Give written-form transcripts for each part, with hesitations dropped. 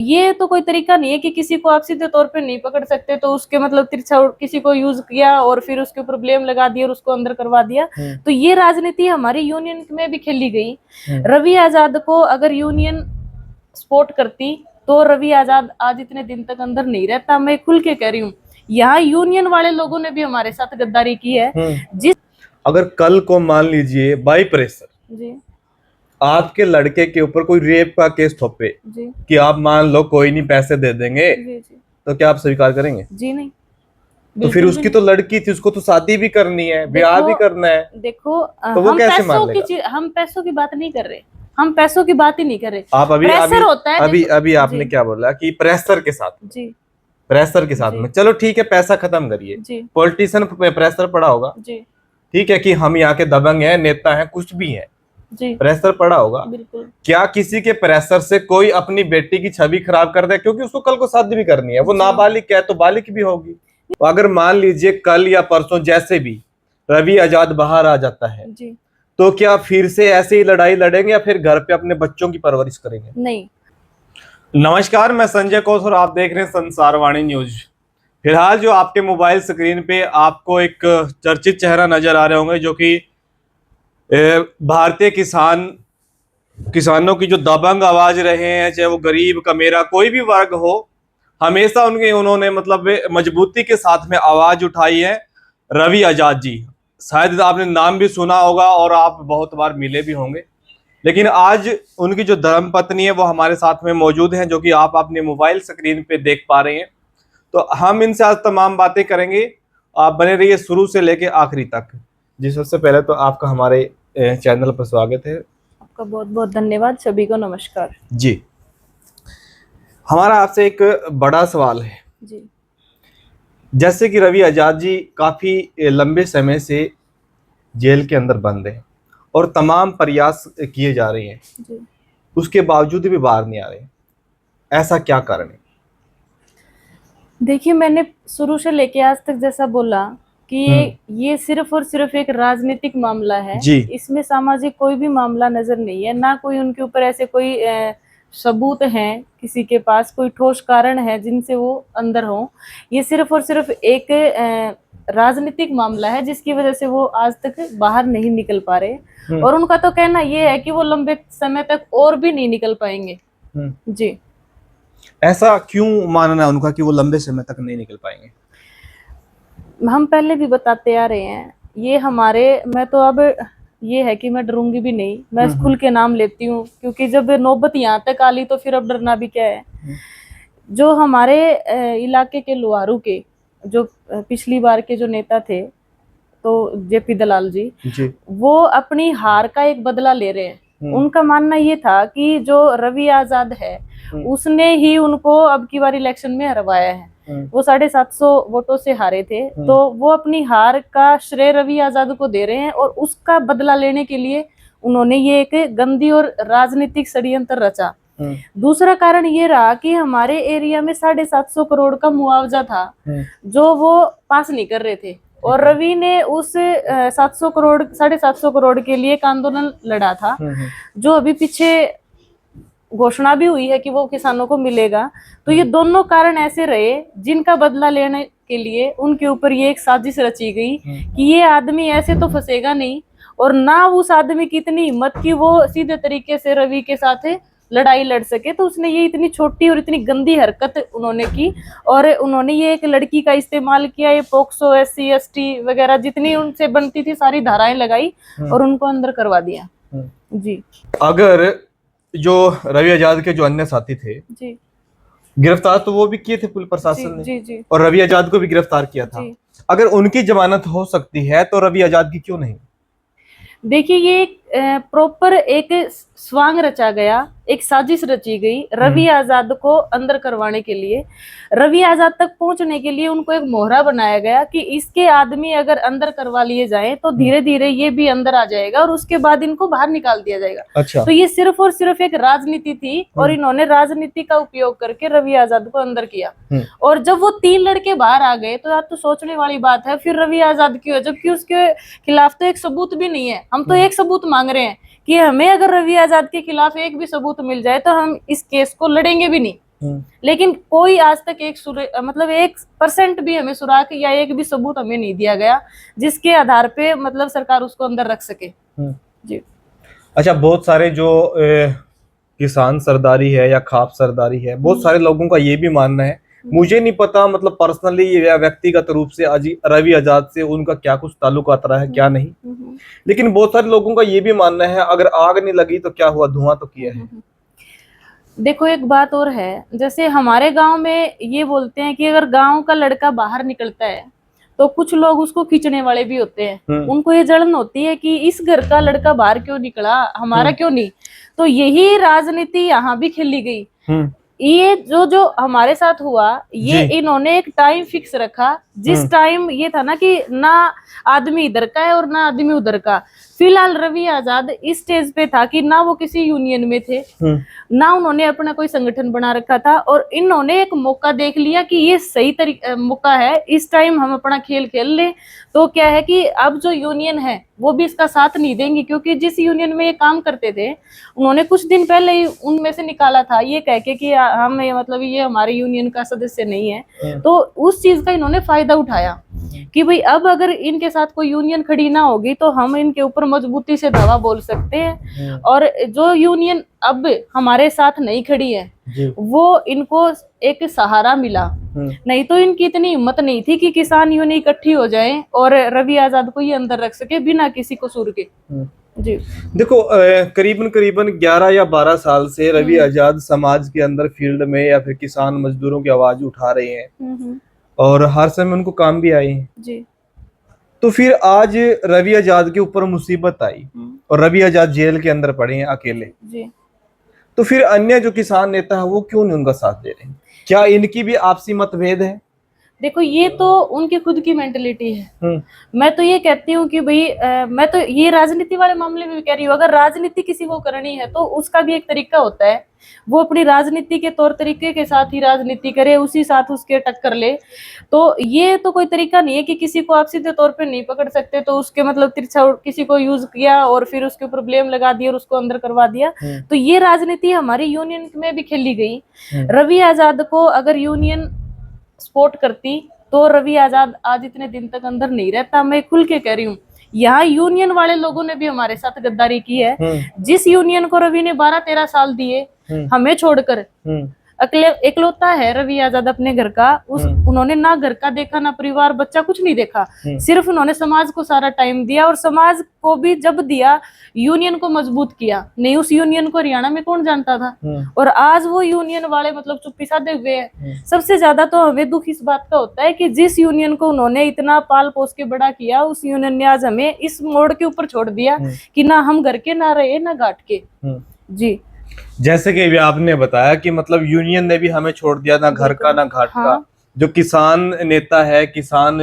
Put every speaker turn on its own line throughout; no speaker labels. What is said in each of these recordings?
ये तो कोई तरीका नहीं है कि किसी को आप सीधे तौर पे नहीं पकड़ सकते, तो उसके मतलब तिरछा किसी को यूज किया और फिर उसके ऊपर ब्लेम लगा दिया और उसको अंदर करवा दिया। तो ये राजनीति हमारी यूनियन में भी खेली गई। रवि आजाद को अगर यूनियन सपोर्ट करती तो रवि आजाद आज इतने दिन तक अंदर नहीं रहता। मैं खुल के कह रही हूँ, यहाँ यूनियन वाले लोगों ने भी हमारे साथ गद्दारी की है। जिस
अगर कल को मान लीजिए बाई प्रेशर
जी
आपके लड़के के ऊपर कोई रेप का केस थोपे
जी
कि आप मान लो कोई नहीं पैसे दे देंगे,
जी जी
तो क्या आप स्वीकार करेंगे?
जी नहीं।
तो फिर उसकी तो लड़की थी, उसको तो शादी भी करनी है, ब्याह भी करना है।
देखो
तो वो कैसे मान लेगा?
हम पैसों की बात नहीं कर रहे, हम पैसों की बात ही नहीं कर रहे।
आप अभी
प्रेशर होता है।
अभी आपने क्या बोला कि प्रेशर के साथ
जी
प्रेशर के साथ में, चलो ठीक है पैसा खत्म करिए, पॉलिटिशियन पे प्रेशर पड़ा होगा,
जी
ठीक है कि हम यहाँ के दबंग हैं, नेता हैं, कुछ भी है,
जी
प्रेशर पड़ा होगा।
बिल्कुल।
क्या किसी के प्रेशर से कोई अपनी बेटी की छवि खराब कर दे? क्योंकि उसको कल को शादी भी करनी है, वो नाबालिग है तो बालिग भी होगी। तो अगर मान लीजिए कल या परसों जैसे भी रवि आजाद बाहर आ जाता है
जी,
तो क्या फिर से ऐसे ही लड़ाई लड़ेंगे या फिर घर पे अपने बच्चों की परवरिश करेंगे?
नहीं।
नमस्कार, मैं संजय कौश और आप देख रहे हैं संसारवाणी न्यूज। फिलहाल जो आपके मोबाइल स्क्रीन पे आपको एक चर्चित चेहरा नजर आ रहे होंगे, जो कि भारतीय किसानों की जो दबंग आवाज रहे हैं, चाहे वो गरीब कमेरा कोई भी वर्ग हो, हमेशा उन्होंने मतलब मजबूती के साथ में आवाज उठाई है। रवि आजाद जी, शायद आपने नाम भी सुना होगा और आप बहुत बार मिले भी होंगे, लेकिन आज उनकी जो धर्मपत्नी है वो हमारे साथ में मौजूद हैं, जो कि आप अपने मोबाइल स्क्रीन पे देख पा रहे हैं। तो हम इनसे आज तमाम बातें करेंगे, आप बने रहिए शुरू से लेके आखिरी तक। जी, सबसे पहले तो आपका हमारे चैनल पर स्वागत है।
आपका बहुत बहुत धन्यवाद। सभी को नमस्कार
जी। हमारा आपसे एक बड़ा सवाल है
जी।
जैसे कि रवि आजाद जी काफी लंबे समय से जेल के अंदर बंद हैं और तमाम प्रयास किए जा रहे हैं
जी।
उसके बावजूद भी बाहर नहीं आ रहे, ऐसा क्या कारण है?
देखिए, मैंने शुरू से लेके आज तक जैसा बोला कि ये सिर्फ और सिर्फ एक राजनीतिक मामला है
जी।
इसमें सामाजिक कोई भी मामला नजर नहीं है, ना कोई उनके ऊपर ऐसे कोई सबूत हैं, किसी के पास कोई ठोस कारण है जिनसे वो अंदर हो। ये सिर्फ और सिर्फ एक राजनीतिक मामला है जिसकी वजह से वो आज तक बाहर नहीं निकल पा रहे, और उनका तो कहना ये है कि वो लंबे समय तक और भी नहीं निकल पाएंगे। जी।
ऐसा क्यों मानना है उनका कि वो लंबे समय तक नहीं निकल पाएंगे?
हम पहले भी बताते आ रहे हैं, ये हमारे, मैं तो अब ये है कि मैं डरूंगी भी नहीं, मैं खुल के नाम लेती हूँ, क्योंकि जब नौबत यहाँ तक आ ली तो फिर अब डरना भी क्या है। जो हमारे इलाके के लोहारू के जो पिछली बार के जो नेता थे, तो जेपी दलाल जी, वो अपनी हार का एक बदला ले रहे हैं। उनका मानना ये था कि जो रवि आजाद है उसने ही उनको अब की बार इलेक्शन में हरवाया है। वो 750 वोटों से हारे थे, तो वो अपनी हार का श्रेय रवि आजाद को दे रहे हैं, और उसका बदला लेने के लिए उन्होंने ये एक गंदी और राजनीतिक षड्यंत्र रचा। दूसरा कारण ये रहा कि हमारे एरिया में 750 करोड़ का मुआवजा था जो वो पास नहीं कर रहे थे, और रवि ने उस 750 करोड़ के लिए एक आंदोलन लड़ा था, जो अभी पीछे घोषणा भी हुई है कि वो किसानों को मिलेगा। तो ये दोनों कारण ऐसे रहे जिनका बदला लेने के लिए उनके ऊपर ये एक साजिश रची गई कि ये आदमी ऐसे तो फंसेगा नहीं, और ना उस आदमी की इतनी हिम्मत कि वो सीधे तरीके से रवि के साथ लड़ाई लड़ सके। तो उसने ये इतनी छोटी और इतनी गंदी हरकत उन्होंने की, और उन्होंने ये एक लड़की का इस्तेमाल किया, ये पोक्सो, SC ST वगैरह जितनी उनसे बनती थी सारी धाराएं लगाई और उनको अंदर करवा दिया। जी।
अगर जो रवि आजाद के जो अन्य साथी थे जी, गिरफ्तार तो वो भी किए थे पुलिस प्रशासन ने,
जी।
और रवि आजाद को भी गिरफ्तार किया था। अगर उनकी जमानत हो सकती है तो रवि आजाद की क्यों नहीं?
देखिए, ये प्रॉपर एक स्वांग रचा गया, एक साजिश रची गई रवि आजाद को अंदर करवाने के लिए। रवि आजाद तक पहुंचने के लिए उनको एक मोहरा बनाया गया कि इसके आदमी अगर अंदर करवा लिए जाएं तो धीरे धीरे ये भी अंदर आ जाएगा और उसके बाद इनको बाहर निकाल दिया जाएगा।
अच्छा।
तो ये सिर्फ और सिर्फ एक राजनीति थी, और इन्होंने राजनीति का उपयोग करके रवि आजाद को अंदर किया। और जब वो 3 लड़के बाहर आ गए तो यार, तो सोचने वाली बात है फिर रवि आजाद क्यों है, जबकि उसके खिलाफ तो एक सबूत भी नहीं है। हम तो एक सबूत मांग रहे हैं कि हमें अगर रवि आजाद के खिलाफ एक भी सबूत मिल जाए तो हम इस केस को लड़ेंगे भी नहीं। लेकिन कोई आज तक मतलब 1% भी हमें सुराग या एक भी सबूत हमें नहीं दिया गया जिसके आधार पे मतलब सरकार उसको अंदर रख सके। जी।
अच्छा, बहुत सारे जो किसान सरदारी है या खाप सरदारी है, बहुत सारे लोगों का ये भी मानना है, मुझे नहीं पता मतलब पर्सनली या व्यक्तिगत रूप से रवि आजाद से उनका क्या कुछ ताल्लुकात रहा है क्या नहीं, लेकिन बहुत सारे लोगों का ये भी मानना है अगर आग नहीं लगी तो क्या हुआ, धुआं तो किया है।
देखो एक बात और है, जैसे हमारे गांव में ये बोलते हैं कि अगर गांव का लड़का बाहर निकलता है तो कुछ लोग उसको खींचने वाले भी होते हैं। उनको ये जलन होती है कि इस घर का लड़का बाहर क्यों निकला, हमारा क्यों नहीं। तो यही राजनीति यहाँ भी खेली गई। ये जो हमारे साथ हुआ, ये इन्होंने एक टाइम फिक्स रखा, जिस टाइम ये था ना कि ना आदमी इधर का है और ना आदमी उधर का। फिलहाल रवि आजाद इस स्टेज पे था कि ना वो किसी यूनियन में थे, ना उन्होंने अपना कोई संगठन बना रखा था, और इन्होंने एक मौका देख लिया कि ये सही मौका है, इस टाइम हम अपना खेल खेल ले। तो क्या है कि अब जो यूनियन है वो भी इसका साथ नहीं देंगी, क्योंकि जिस यूनियन में ये काम करते थे उन्होंने कुछ दिन पहले ही उनमें से निकाला था ये कह के कि हम मतलब ये हमारे यूनियन का सदस्य नहीं है। तो उस चीज का इन्होंने फायदा उठाया कि भाई अब अगर इनके साथ कोई यूनियन खड़ी ना होगी तो हम इनके ऊपर मजबूती से दावा बोल सकते हैं। और जो यूनियन अब हमारे साथ नहीं खड़ी है वो इनको एक सहारा मिला, नहीं तो इनकी इतनी हिम्मत नहीं थी कि किसान यूनियन इकट्ठी हो जाए और रवि आजाद को ये अंदर रख सके बिना किसी कसूर के। जी
देखो, करीबन 11 या 12 साल से रवि आजाद समाज के अंदर फील्ड में या फिर किसान मजदूरों की आवाज उठा रहे हैं और हर समय उनको काम भी आए हैं।
जी।
तो फिर आज रवि आजाद के ऊपर मुसीबत आई और रवि आजाद जेल के अंदर पड़े हैं अकेले।
जी।
तो फिर अन्य जो किसान नेता है वो क्यों नहीं उनका साथ दे रहे हैं? क्या इनकी भी आपसी मतभेद है?
देखो ये तो उनकी खुद की मेंटलिटी है। मैं तो ये कहती हूँ कि भाई मैं तो ये राजनीति वाले मामले में भी कह रही हूँ, अगर राजनीति किसी को करनी है तो उसका भी एक तरीका होता है, वो अपनी राजनीति के तौर तरीके के साथ ही राजनीति करे, उसी साथ उसके टक्कर ले। तो ये तो कोई तरीका नहीं है कि किसी को आप सीधे तौर पे नहीं पकड़ सकते, तो उसके मतलब तिरछा किसी को यूज किया और फिर उसके ऊपर ब्लेम लगा दिया और उसको अंदर करवा दिया। तो ये राजनीति हमारी यूनियन में भी खेली गई। रवि आजाद को अगर यूनियन सपोर्ट करती तो रवि आजाद आज इतने दिन तक अंदर नहीं रहता। मैं खुल के कह रही हूँ, यहाँ यूनियन वाले लोगों ने भी हमारे साथ गद्दारी की है। जिस यूनियन को रवि ने 12-13 साल दिए हमें छोड़कर, इकलौता है रवि आजाद अपने घर का, उन्होंने ना घर का देखा, ना परिवार बच्चा कुछ नहीं देखा, सिर्फ उन्होंने समाज को सारा टाइम दिया। और समाज को भी जब दिया यूनियन को मजबूत किया, नहीं उस यूनियन को हरियाणा में कौन जानता था। और आज वो यूनियन वाले मतलब चुप्पी साधे हुए हैं। सबसे ज्यादा तो हमें दुख इस बात का होता है कि जिस यूनियन को उन्होंने इतना पाल पोस के बड़ा किया, उस यूनियन ने आज हमें इस मोड़ के ऊपर छोड़ दिया कि ना हम घर के ना रहे ना घाट के। जी,
जैसे कि आपने बताया कि मतलब यूनियन ने भी हमें छोड़ दिया, ना घर का ना घाट का। जो किसान नेता है, किसान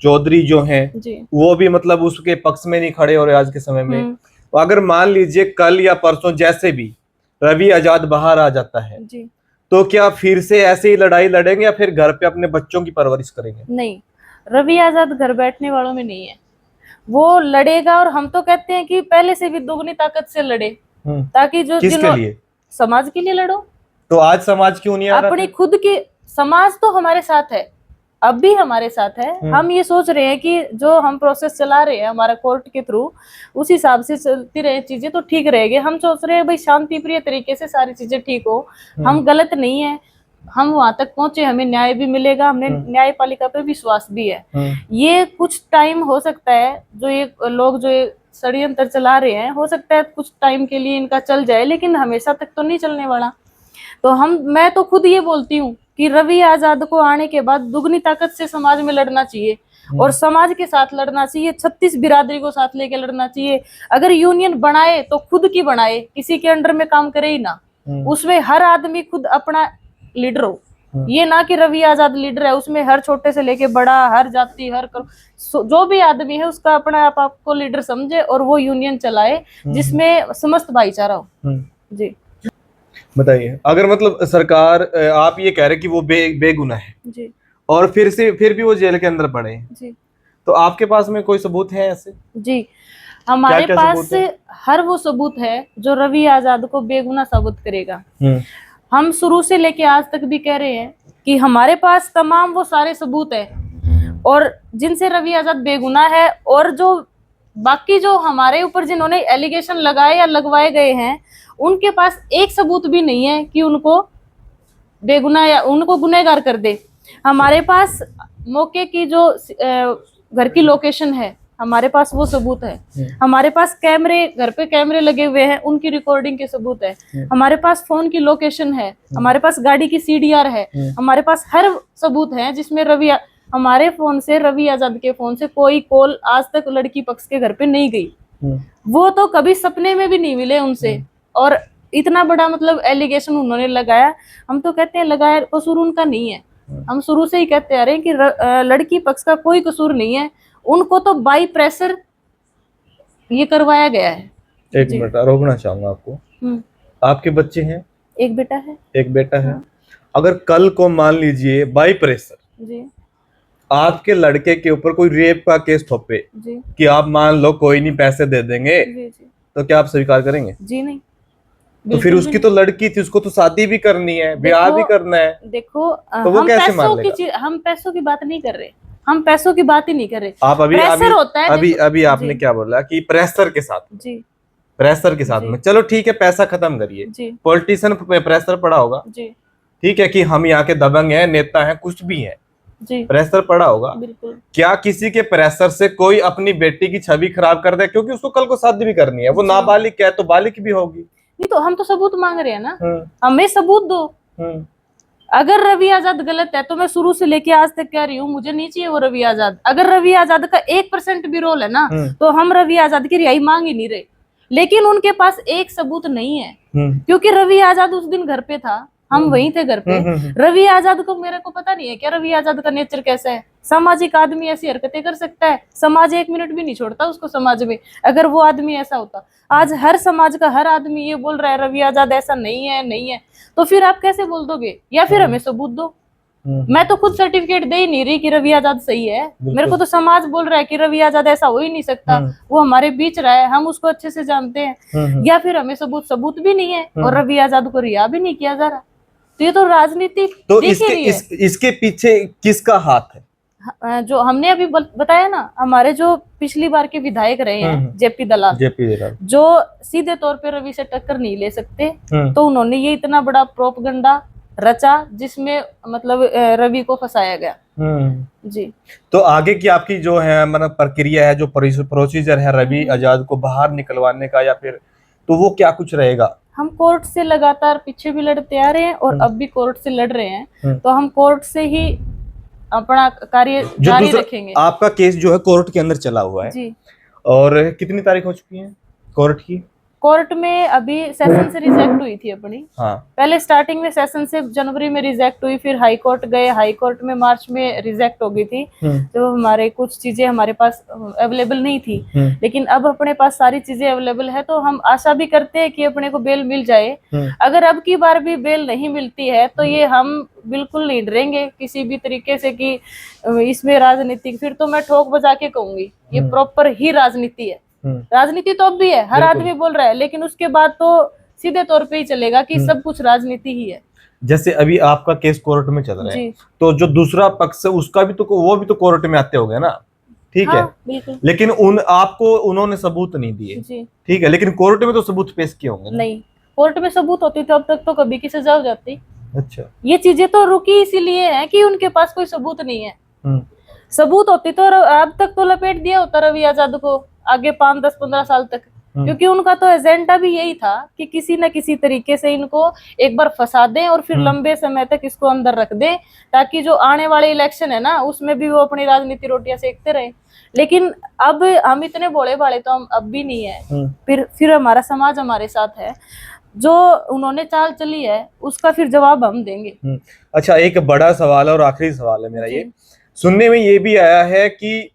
चौधरी जो हैं, वो भी मतलब उसके पक्ष में नहीं खड़े हो रहे आज के समय में। तो अगर मान लीजिए कल या परसों जैसे भी रवि आजाद बाहर आ जाता है तो क्या फिर से ऐसे ही लड़ाई लड़ेंगे या फिर घर पे अपने बच्चों की परवरिश करेंगे?
नहीं, रवि आजाद घर बैठने वालों में नहीं है, वो लड़ेगा। और हम तो कहते हैं कि पहले से भी दोगुनी ताकत से लड़े, ताकि जो
किसके लिए?
समाज के लिए लड़ो।
तो आज समाज क्यों नहीं आ रहा?
अपनी खुद की समाज तो हमारे साथ है, अब भी हमारे साथ है। हम ये सोच रहे हैं कि जो हम प्रोसेस चला रहे हैं हमारा कोर्ट के थ्रू, उस हिसाब से चलती रहे चीजें तो ठीक रहेगी। हम सोच रहे हैं भाई शांति प्रिय तरीके से सारी चीजें ठीक हो, हम गलत नहीं है, हम वहां तक पहुंचे, हमें न्याय भी मिलेगा, हमने न्यायपालिका पे विश्वास भी है। ये कुछ टाइम हो सकता है, जो ये लोग जो षड्यंत्र चला रहे हैं, हो सकता है कुछ टाइम के लिए इनका चल जाए, लेकिन हमेशा तक तो नहीं चलने वाला। तो मैं तो खुद ये बोलती हूँ कि रवि आजाद को आने के बाद दुगनी ताकत से समाज में लड़ना चाहिए और समाज के साथ लड़ना चाहिए, 36 बिरादरी को साथ लेके लड़ना चाहिए। अगर यूनियन बनाए तो खुद की बनाए, किसी के अंडर में काम करे ही ना, उसमें हर आदमी खुद अपना लीडर हो। ये ना कि रवि आजाद लीडर है, उसमें हर छोटे से लेके बड़ा, हर जाति, हर जो भी आदमी है उसका अपना आप को लीडर समझे और वो यूनियन चलाए जिसमें समस्त भाईचारा हो। जी
बताइए, अगर मतलब सरकार, आप ये कह रहे कि वो बेगुनाह है
जी,
और फिर भी वो जेल के अंदर पड़े हैं जी, तो आपके पास में कोई सबूत है ऐसे?
जी, हमारे पास हर वो सबूत है जो रवि आजाद को बेगुनाह साबित करेगा। हम शुरू से लेके आज तक भी कह रहे हैं कि हमारे पास तमाम वो सारे सबूत है, और जिनसे रवि आजाद बेगुनाह है, और जो बाकी जो हमारे ऊपर जिन्होंने एलिगेशन लगाए या लगवाए गए हैं, उनके पास एक सबूत भी नहीं है कि उनको बेगुनाह या उनको गुनहगार कर दे। हमारे पास मौके की जो घर की लोकेशन है, हमारे पास वो सबूत है। हमारे पास कैमरे, घर पे कैमरे लगे हुए हैं, उनकी रिकॉर्डिंग के सबूत है। हमारे पास फोन की लोकेशन है, हमारे पास गाड़ी की सीडीआर है, हमारे पास हर सबूत है जिसमें हमारे फोन से, रवि आजाद के फोन से कोई कॉल आज तक लड़की पक्ष के घर पे नहीं गई। वो तो कभी सपने में भी नहीं मिले उनसे, और इतना बड़ा मतलब एलिगेशन उन्होंने लगाया। हम तो कहते हैं लगाया, कसूर उनका नहीं है। हम शुरू से ही कहते आ रहे हैं कि लड़की पक्ष का कोई कसूर नहीं है, उनको तो बाई प्रेशर ये करवाया गया है।
एक मिनट रोकना चाहूंगा आपको। आपके बच्चे हैं?
एक बेटा है।
एक बेटा है। अगर कल को मान लीजिए बाई प्रेशर
जी
आपके लड़के के ऊपर कोई रेप का केस ठोपे
जी
कि आप मान लो कोई नहीं पैसे दे देंगे,
जी जी
तो क्या आप स्वीकार करेंगे?
जी नहीं।
तो फिर उसकी तो लड़की थी, उसको तो शादी भी करनी है, ब्याह भी करना है।
देखो
तो वो कैसे मान लेगा?
हम पैसों की बात नहीं कर रहे, हम पैसों की बात ही नहीं कर रहे।
आप अभी
प्रेशर होता है।
अभी आपने क्या बोला कि प्रेशर के साथ,
जी
प्रेशर के साथ में, चलो ठीक है पैसा खत्म करिए, पॉलिटिशियन पे प्रेशर पड़ा होगा,
जी
ठीक है कि हम यहाँ के दबंग हैं, नेता हैं, कुछ भी है,
जी
प्रेशर पड़ा होगा।
बिल्कुल।
क्या किसी के प्रेशर से कोई अपनी बेटी की छवि खराब कर दे, क्योंकि उसको कल को शादी भी करनी है, वो नाबालिग है तो बालिग भी होगी।
नहीं तो हम तो सबूत मांग रहे हैं ना, हमें सबूत दो। अगर रवि आजाद गलत है तो मैं शुरू से लेके आज तक कह रही हूँ, मुझे नहीं चाहिए वो रवि आजाद। अगर रवि आजाद का 1% भी रोल है ना, तो हम रवि आजाद की रिहाई मांग ही नहीं रहे। लेकिन उनके पास एक सबूत नहीं है, क्योंकि रवि आजाद उस दिन घर पे था, हम वहीं थे घर पे। रवि आजाद को, मेरे को पता नहीं है क्या रवि आजाद का नेचर कैसा है। सामाजिक आदमी ऐसी हरकतें कर सकता है? समाज 1 मिनट भी नहीं छोड़ता उसको समाज में। अगर वो आदमी ऐसा होता, आज हर समाज का हर आदमी ये बोल रहा है रवि आजाद ऐसा नहीं है, नहीं है, तो फिर आप कैसे बोल दोगे? या फिर हमें सबूत दो। मैं तो खुद सर्टिफिकेट दे ही नहीं रही कि रवि आजाद सही है। मेरे को तो समाज बोल रहा है कि रवि आजाद ऐसा हो ही नहीं सकता, वो हमारे बीच रहा है, हम उसको अच्छे से जानते हैं। या फिर हमें सबूत भी नहीं है, और रवि आजाद को रिहा भी नहीं किया जा रहा। तो ये तो राजनीति
तो इसके पीछे किसका हाथ है?
जो हमने अभी बताया ना, हमारे जो पिछली बार के विधायक रहे हैं जेपी दलाल, जो सीधे तौर पे रवि से टक्कर नहीं ले सकते, तो उन्होंने ये इतना बड़ा प्रोपगंडा रचा जिसमें मतलब रवि को फंसाया गया। जी।
तो आगे की आपकी जो है मतलब प्रक्रिया है, जो प्रोसीजर है रवि आजाद को बाहर निकलवाने का, या फिर तो वो क्या कुछ रहेगा?
हम कोर्ट से लगातार पीछे भी लड़ते आ रहे हैं, और अब भी कोर्ट से लड़ रहे हैं। तो हम कोर्ट से ही अपना कार्य जारी रखेंगे।
आपका केस जो है कोर्ट के अंदर चला हुआ है
जी।
और कितनी तारीख हो चुकी है कोर्ट की?
कोर्ट में अभी सेशन से रिजेक्ट हुई थी अपनी।
हाँ।
पहले स्टार्टिंग में सेशन से जनवरी में रिजेक्ट हुई, फिर हाई कोर्ट गए, हाई कोर्ट में मार्च में रिजेक्ट हो गई थी। तो हमारे कुछ चीजें हमारे पास अवेलेबल नहीं थी, लेकिन अब अपने पास सारी चीजें अवेलेबल है, तो हम आशा भी करते हैं कि अपने को बेल मिल जाए। अगर अब की बार भी बेल नहीं मिलती है तो ये हम बिल्कुल नहीं डरेंगे किसी भी तरीके से कि इसमें राजनीतिक, फिर तो मैं ठोक बजा के कहूंगी ये प्रॉपर ही राजनीति है। राजनीति तो अब भी है, हर आदमी बोल रहा है, लेकिन उसके बाद तो सीधे तौर पे ही चलेगा कि सब कुछ राजनीति ही है।
जैसे अभी आपका केस कोर्ट में चल रहा है, तो जो दूसरा पक्ष है उसका भी तो वो भी तो कोर्ट में आते होंगे ना, ठीक है?
बिल्कुल।
लेकिन आपको उन्होंने सबूत नहीं दिए, ठीक है, लेकिन कोर्ट में तो सबूत पेश किए होंगे।
नहीं, कोर्ट में सबूत होती तो अब तक तो कभी की सजा हो जाती।
अच्छा।
ये चीजें तो रुकी इसीलिए है कि उनके पास कोई सबूत नहीं है। सबूत होती तो अब तक तो लपेट दिया होता रवि आजाद को आगे 5, 10, 15 साल तक, क्योंकि उनका तो एजेंडा भी यही था कि किसी न किसी तरीके से इनको एक बार फंसा दें और फिर लंबे समय तक इसको अंदर रख दें, ताकि जो आने वाले इलेक्शन है ना उसमें भी वो अपनी राजनीति रोटियां सेकते रहे। लेकिन अब हम इतने भोले भाले तो हम अब भी नहीं है। फिर हमारा समाज हमारे साथ है, जो उन्होंने चाल चली है उसका फिर जवाब हम देंगे।
अच्छा, एक बड़ा सवाल और आखिरी सवाल है मेरा, ये सुनने में ये भी आया है कि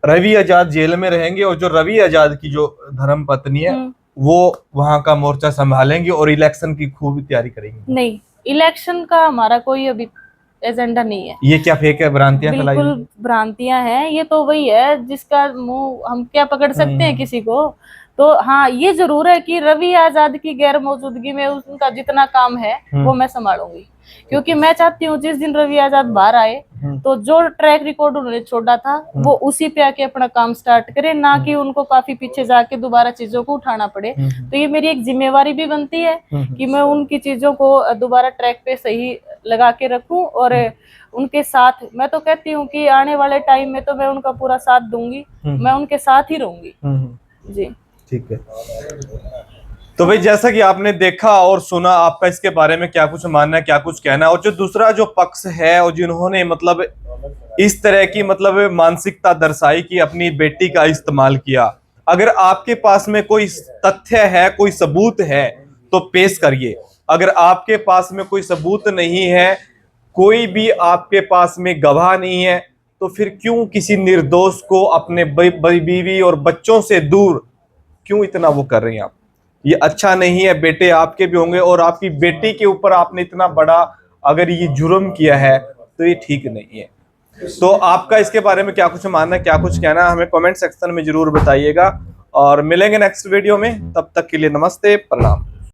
रवि आजाद जेल में रहेंगे और जो रवि आजाद की जो धर्म पत्नी है वो वहां का मोर्चा संभालेंगे और इलेक्शन की खूब तैयारी करेंगे।
नहीं, इलेक्शन का हमारा कोई अभी एजेंडा नहीं है।
ये क्या फेक है, भ्रांतियां फैलाई?
बिल्कुल भ्रांतियां हैं, ये तो वही है जिसका मुंह हम क्या पकड़ सकते हैं किसी को। तो हाँ, ये जरूर है कि रवि आजाद की गैर मौजूदगी में उनका जितना काम है वो मैं संभालूंगी, क्योंकि मैं चाहती हूँ जिस दिन रवि आजाद बाहर आए तो जो ट्रैक रिकॉर्ड उन्होंने छोड़ा था वो उसी पे आके अपना काम स्टार्ट करे, ना कि उनको काफी पीछे जाके दोबारा चीजों को उठाना पड़े। तो ये मेरी एक जिम्मेवारी भी बनती है कि मैं उनकी चीजों को दोबारा ट्रैक पे सही लगा के रखूं, और उनके साथ मैं तो कहती हूँ कि आने वाले टाइम में तो मैं उनका पूरा साथ दूंगी, मैं उनके साथ ही रहूंगी जी।
ठीक है। तो भाई जैसा कि आपने देखा और सुना, आपका इसके बारे में क्या कुछ मानना है, क्या कुछ कहना है। और जो दूसरा जो पक्ष है और जिन्होंने मतलब इस तरह की मतलब मानसिकता दर्शाई कि अपनी बेटी का इस्तेमाल किया, अगर आपके पास में कोई तथ्य है, कोई सबूत है तो पेश करिए। अगर आपके पास में कोई सबूत नहीं है, कोई भी आपके पास में गवाह नहीं है, तो फिर क्यों किसी निर्दोष को अपने बीवी और बच्चों से दूर क्यों इतना वो कर रही हैं आप? ये अच्छा नहीं है। बेटे आपके भी होंगे और आपकी बेटी के ऊपर आपने इतना बड़ा अगर ये जुर्म किया है तो ये ठीक नहीं है। तो आपका इसके बारे में क्या कुछ मानना है, क्या कुछ कहना है, हमें कमेंट सेक्शन में जरूर बताइएगा। और मिलेंगे नेक्स्ट वीडियो में, तब तक के लिए नमस्ते, प्रणाम।